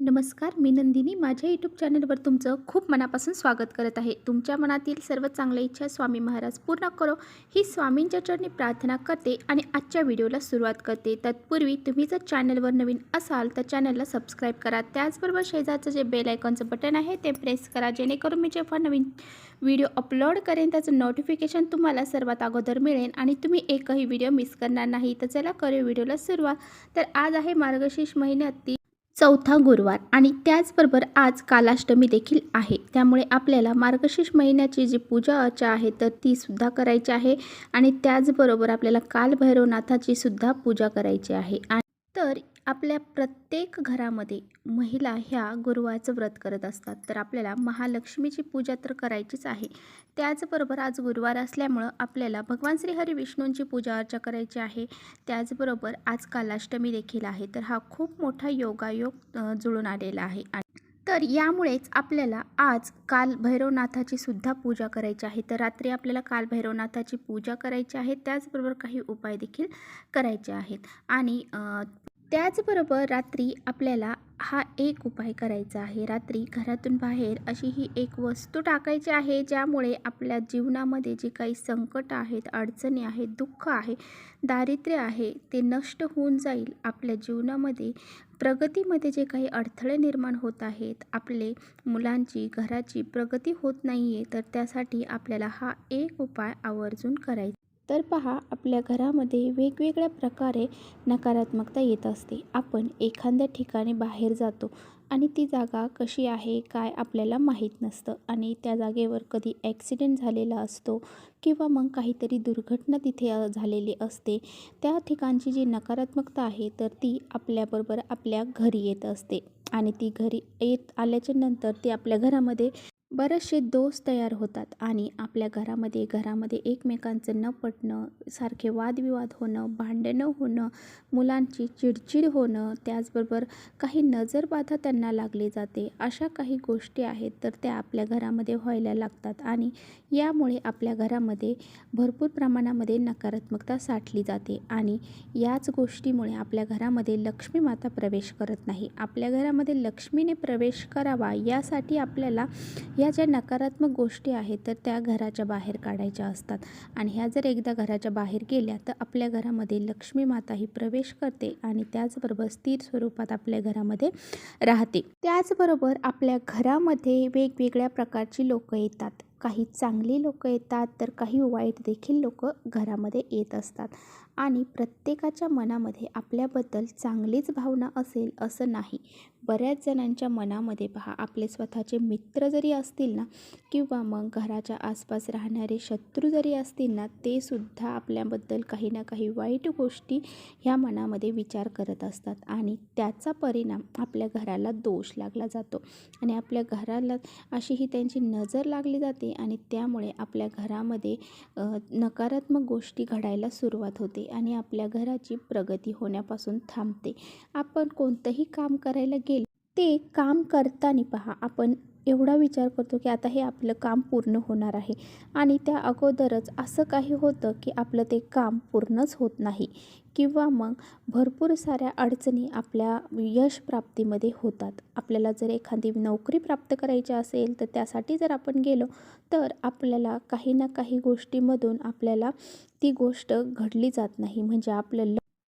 नमस्कार, मी नंदिनी. माझ्या यूट्यूब चॅनलवर तुमचं खूप मनापासून स्वागत करत आहे. तुमच्या मनातील सर्व चांगल्या इच्छा स्वामी महाराज पूर्ण करो, ही स्वामींच्या चरणी प्रार्थना करते आणि आजच्या व्हिडिओला सुरुवात करते. तत्पूर्वी तुम्ही जर चॅनलवर नवीन असाल तर चॅनलला सबस्क्राईब करा. त्याचबरोबर शेजारचं जे बेल आयकॉनचं बटन आहे ते प्रेस करा, जेणेकरून मी जेव्हा नवीन व्हिडिओ अपलोड करेन त्याचं नोटिफिकेशन तुम्हाला सर्वात अगोदर मिळेल आणि तुम्ही एकही व्हिडिओ मिस करणार नाही. तर चला करूया व्हिडिओला सुरुवात. तर आज आहे मार्गशीर्ष महिन्यातील चौथा गुरुवार आणि त्याचबरोबर आज कालाष्टमी देखील आहे. त्यामुळे आपल्याला मार्गशीर्ष महिन्याची जी पूजा अर्चा आहे तर ती सुद्धा करायची आहे आणि त्याचबरोबर आपल्याला कालभैरवनाथाची सुद्धा पूजा करायची आहे. तर आपल्या प्रत्येक घरामध्ये महिला ह्या गुरुवारचं व्रत करत असतात. तर आपल्याला महालक्ष्मीची पूजा तर करायचीच आहे. त्याचबरोबर आज गुरुवार असल्यामुळं आपल्याला भगवान श्री हरी विष्णूंची पूजा अर्चा करायची आहे. त्याचबरोबर आज कालाष्टमी देखील आहे. तर हा खूप मोठा योगायोग जुळून आलेला आहे. तर यामुळेच आपल्याला आज काल भैरवनाथाची सुद्धा पूजा करायची आहे. तर रात्री आपल्याला काल भैरवनाथाची पूजा करायची आहे. त्याचबरोबर काही उपाय देखील करायचे आहेत आणि त्याचबरोबर रात्री आपल्याला हा एक उपाय करायचा आहे. रात्री घरातून बाहेर अशी ही एक वस्तू टाकायची आहे, ज्यामुळे आपल्या जीवनामध्ये जे काही संकट आहेत, अडचणी आहेत, दुःख आहे, दारिद्र्य आहे, ते नष्ट होऊन जाईल. आपल्या जीवनामध्ये प्रगतीमध्ये जे काही अडथळे निर्माण होत आहेत, आपले मुलांची, घराची प्रगती होत नाही आहे, तर त्यासाठी आपल्याला हा एक उपाय आवर्जून करायचा. तर पहा, आपल्या घरामध्ये वेगवेगळ्या प्रकारे नकारात्मकता येत असते. आपण एखाद्या ठिकाणी बाहेर जातो आणि ती जागा कशी आहे काय आपल्याला माहीत नसतं आणि त्या जागेवर कधी ॲक्सिडेंट झालेला असतो किंवा मग काहीतरी दुर्घटना तिथे झालेली असते. त्या ठिकाणची जी नकारात्मकता आहे तर ती आपल्याबरोबर आपल्या घरी येत असते आणि ती घरी येत आल्याच्या नंतर ती आपल्या घरामध्ये बरेचसे दोष तयार होतात आणि आपल्या घरामध्ये एकमेकांचं न पटणं, सारखे वादविवाद होणं, भांडणं होणं, मुलांची चिडचिड होणं, त्याचबरोबर काही नजरबाधा त्यांना लागली जाते. अशा काही गोष्टी आहेत तर त्या आपल्या घरामध्ये व्हायला लागतात आणि यामुळे आपल्या घरामध्ये भरपूर प्रमाणामध्ये नकारात्मकता साठली जाते आणि याच गोष्टीमुळे आपल्या घरामध्ये लक्ष्मी माता प्रवेश करत नाही. आपल्या घरामध्ये लक्ष्मीने प्रवेश करावा यासाठी आपल्याला ह्या ज्या नकारात्मक गोष्टी आहेत तर त्या घराच्या बाहेर काढायच्या असतात आणि ह्या जर एकदा घराच्या बाहेर गेल्या तर आपल्या घरामध्ये लक्ष्मी माता ही प्रवेश करते आणि त्याचबरोबर स्थिर स्वरूपात आपल्या घरामध्ये राहते. त्याचबरोबर आपल्या घरामध्ये वेगवेगळ्या प्रकारची लोकं येतात. काही चांगली लोकं येतात तर काही वाईट देखील लोकं घरामध्ये येत असतात आणि प्रत्येकाच्या मनामध्ये आपल्याबद्दल चांगलीच भावना असेल असं नाही. बऱ्याच जणांच्या मनामध्ये पहा, आपले स्वतःचे मित्र जरी असतील ना किंवा मग घराच्या आसपास राहणारे शत्रू जरी असतील ना, ते सुद्धा आपल्याबद्दल काही ना काही वाईट गोष्टी ह्या मनामध्ये विचार करत असतात आणि त्याचा परिणाम आपल्या घराला दोष लागला जातो आणि आपल्या घराला अशी ही त्यांची नजर लागली जाते आणि त्यामुळे आपल्या घरामध्ये नकारात्मक गोष्टी घडायला सुरुवात होते आणि आपल्या घराची प्रगती होण्यापासून थांबते. आपण कोणतंही काम करायला ते काम करताना पहा, आपण एवढा विचार करतो की आता हे आपलं काम पूर्ण होणार आहे आणि त्या अगोदरच असं काही होतं की आपलं ते काम पूर्णच होत नाही किंवा मग भरपूर साऱ्या अडचणी आपल्या यश प्राप्तीमध्ये होतात. आपल्याला जर एखादी नोकरी प्राप्त करायची असेल तर त्यासाठी जर आपण गेलो तर आपल्याला काही ना काही गोष्टीमधून आपल्याला ती गोष्ट घडली जात नाही, म्हणजे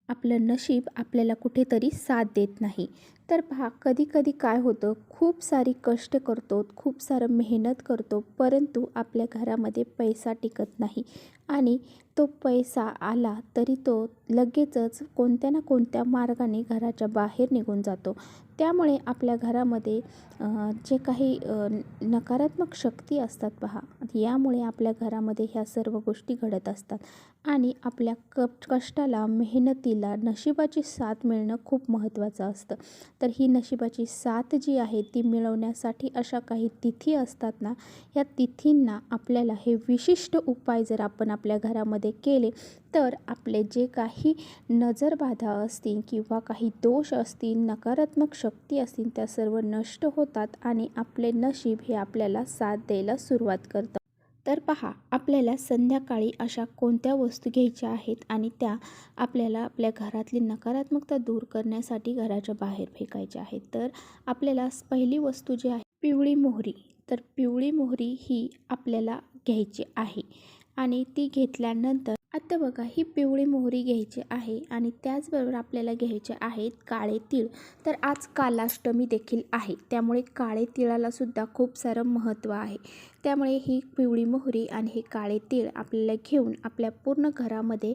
आपलं नशीब आपल्याला कुठेतरी साथ देत नाही. तर पहा, कधी कधी काय होतं, खूप सारी कष्ट करतो, खूप सारं मेहनत करतो, परंतु आपल्या घरामध्ये पैसा टिकत नाही आणि तो पैसा आला तरी तो लगेचच कोणत्या ना कोणत्या मार्गाने घराच्या बाहेर निघून जातो. त्यामुळे आपल्या घरामध्ये जे काही नकारात्मक शक्ती असतात पहा, यामुळे आपल्या घरामध्ये ह्या सर्व गोष्टी घडत असतात आणि आपल्या कष्टाला, मेहनतीला नशिबाची साथ मिळणं खूप महत्त्वाचं असतं. तर ही नशिबाची साथ जी आहे ती मिळवण्यासाठी अशा काही तिथी असतात ना, या तिथींना आपल्याला हे विशिष्ट उपाय जर आपण आपल्या घरामध्ये केले तर आपले जे काही नजरबाधा असतील किंवा काही दोष असतील, नकारात्मक शक्ती असतील, त्या सर्व नष्ट होतात आणि आपले नशीब हे आपल्याला साथ द्यायला सुरुवात करतं. तर पहा, आपल्याला संध्याकाळी अशा कोणत्या वस्तू घ्यायच्या आहेत आणि त्या आपल्याला आपल्या घरातली नकारात्मकता दूर करण्यासाठी घराच्या बाहेर फेकायच्या आहेत. तर आपल्याला पहिली वस्तू जी आहे पिवळी मोहरी. तर पिवळी मोहरी ही आपल्याला घ्यायची आहे आणि ती घेतल्यानंतर आता बघा, ही पिवळी मोहरी घ्यायची आहे आणि त्याचबरोबर आपल्याला घ्यायचे आहेत काळे तीळ. तर आज कालाष्टमी देखील आहे, त्यामुळे काळे तिळाला सुद्धा खूप सारं महत्त्व आहे. त्यामुळे ही पिवळी मोहरी आणि हे काळे तीळ आपल्याला घेऊन आपल्या पूर्ण घरामध्ये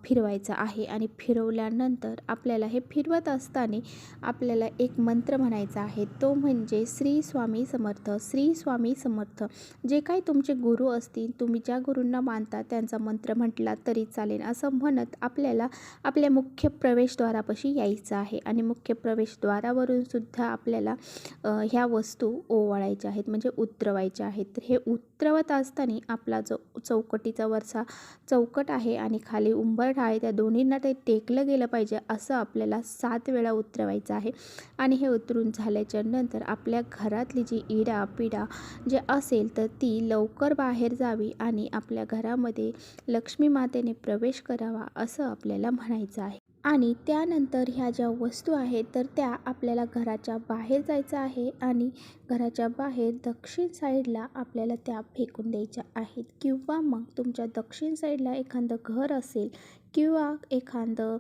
फिरवायचं आहे आणि फिरवल्यानंतर आपल्याला हे फिरवत असताना आपल्याला एक मंत्र म्हणायचा आहे, तो म्हणजे श्री स्वामी समर्थ, श्री स्वामी समर्थ. जे काही तुमचे गुरु असतील, तुम्ही ज्या गुरूंना मानता त्यांचा मंत्र म्हटला तरी चालेल. असं म्हणत आपल्याला आपल्या मुख्य प्रवेशद्वारापाशी यायचं आहे आणि मुख्य प्रवेशद्वारावरून सुद्धा आपल्याला ह्या वस्तू ओवाळायच्या आहेत, म्हणजे उतरवायच्या आहेत. तर हे उतरवत असताना आपला जो चौकटीचा वरचा चौकट आहे आणि खाली उंबरठा आहे, त्या दोन्हींना ते टेकलं गेलं पाहिजे असं आपल्याला 7 वेळा उतरवायचं आहे. आणि हे उतरून झाल्याच्या नंतर आपल्या घरातली जी इडा पिडा जे असेल तर ती लवकर बाहेर जावी आणि आपल्या घरामध्ये लक्ष्मी मातेने प्रवेश करावा असं आपल्याला म्हणायचं आहे. आणि त्यानंतर ह्या ज्या वस्तू आहेत तर त्या आपल्याला घराच्या बाहेर जायचं आहे आणि घराच्या बाहेर दक्षिण साईडला आपल्याला त्या फेकून द्यायच्या आहेत. किंवा मग तुमच्या दक्षिण साईडला एखादं घर असेल किंवा एखादं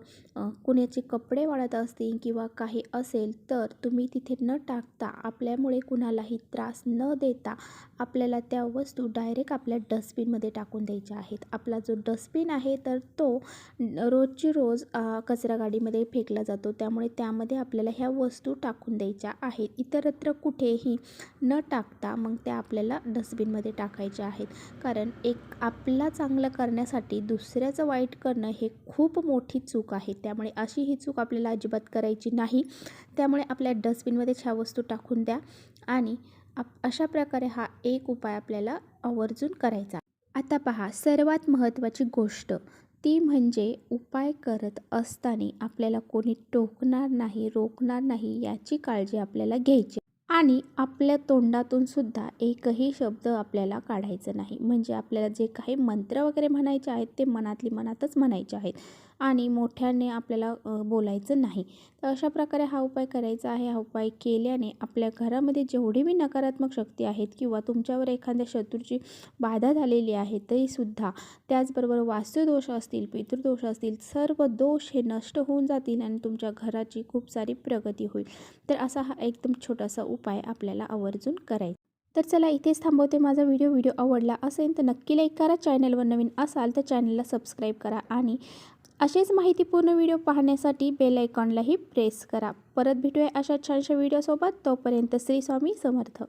कुणाचे कपडे वाळत असतील किंवा काही असेल तर तुम्ही तिथे न टाकता, आपल्यामुळे कुणालाही त्रास न देता आपल्याला त्या वस्तू डायरेक्ट आपल्या डस्टबिनमध्ये टाकून द्यायच्या आहेत. आपला जो डस्टबिन आहे तर तो रोजची रोज कचरा गाडीमध्ये फेकला जातो, त्यामुळे त्यामध्ये आपल्याला ह्या वस्तू टाकून द्यायच्या आहेत. इतरत्र कुठेही न टाकता मग त्या आपल्याला डस्टबिनमध्ये टाकायच्या आहेत. कारण एक आपला चांगलं करण्यासाठी दुसऱ्याचं वाईट करणं हे खूप मोठी चूक आहे. त्यामुळे अशी ही चूक आपल्याला अजिबात करायची नाही. त्यामुळे आपल्या डस्टबिनमध्येच ह्या वस्तू टाकून द्या आणि अशा प्रकारे हा एक उपाय आपल्याला आवर्जून करायचा. आता पहा, सर्वात महत्त्वाची गोष्ट ती म्हणजे उपाय करत असताना आपल्याला कोणी टोकणार नाही, रोखणार नाही याची काळजी आपल्याला घ्यायची. आणि आपल्या तोंडातून सुद्धा एकही शब्द आपल्याला काढायचं नाही. म्हणजे आपल्याला जे काही मंत्र वगैरे म्हणायचे आहेत ते मनातली मनातच म्हणायचे आहेत आणि मोठ्याने आपल्याला बोलायचं नाही. तर अशा प्रकारे हा उपाय करायचा आहे. हा उपाय केल्याने आपल्या घरामध्ये जेवढी बी नकारात्मक शक्ती आहेत किंवा तुमच्यावर एखाद्या शत्रूची बाधा झालेली आहे तरीसुद्धा, त्याचबरोबर वास्तुदोष असतील, पितृदोष असतील, सर्व दोष हे नष्ट होऊन जातील आणि तुमच्या घराची खूप सारी प्रगती होईल. तर असा हा एकदम छोटासा उपाय आपल्याला आवर्जून करायचा. तर चला, इथेच थांबवते माझा व्हिडिओ आवडला असेल तर नक्की लाईक करा. चॅनलवर नवीन असाल तर चॅनलला सबस्क्राईब करा आणि असेच माहितीपूर्ण व्हिडिओ पाहण्यासाठी बेल आयकॉनलाही प्रेस करा. परत भेटूया अशा छानशा व्हिडिओसोबत. तोपर्यंत श्री स्वामी समर्थ.